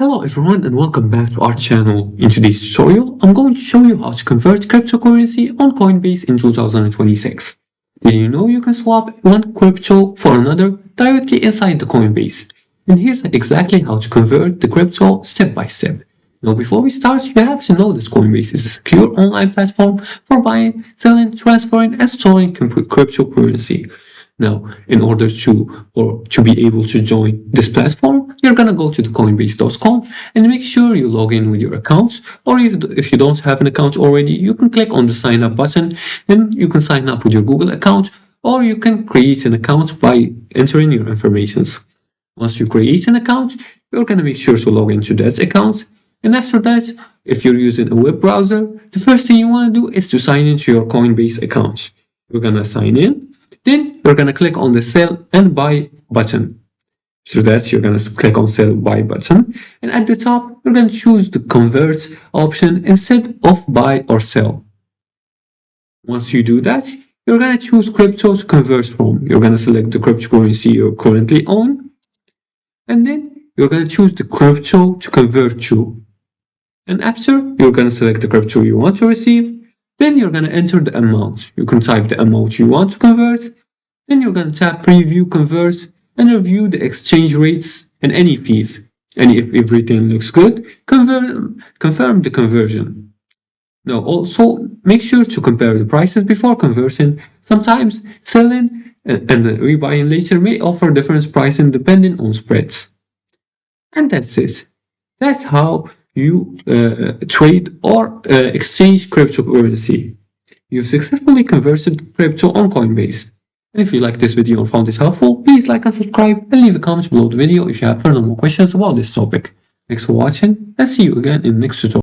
Hello everyone and welcome back to our channel. In today's tutorial, I'm going to show you how to convert cryptocurrency on Coinbase in 2026. Did you know you can swap one crypto for another directly inside the Coinbase? And here's exactly how to convert the crypto step by step. Now before we start, you have to know that Coinbase is a secure online platform for buying, selling, transferring, and storing cryptocurrency. Now, in order to be able to join this platform, you're gonna go to the Coinbase.com and make sure you log in with your account. Or if you don't have an account already, you can click on the sign up button and you can sign up with your Google account, or you can create an account by entering your information. Once you create an account, you're gonna make sure to log into that account. And after that, if you're using a web browser, the first thing you wanna do is to sign into your Coinbase account. You're gonna sign in. Then you're going to click on the sell and buy button. So that you're going to click on sell buy button. And at the top, you're going to choose the convert option instead of buy or sell. Once you do that, you're going to choose crypto to convert from. You're going to select the cryptocurrency you currently own. And then you're going to choose the crypto to convert to. And after, you're going to select the crypto you want to receive. Then you're going to enter the amount. You can type the amount you want to convert. Then you're going to tap preview convert and review the exchange rates and any fees. And if everything looks good, confirm the conversion. Now also make sure to compare the prices before conversion. Sometimes selling and rebuying later may offer different pricing depending on spreads. And that's it. That's how you trade or exchange cryptocurrency. You've successfully converted crypto on Coinbase. And if you like this video and found this helpful, please like and subscribe and leave a comment below the video if you have further more questions about this topic. Thanks for watching and see you again in the next tutorial.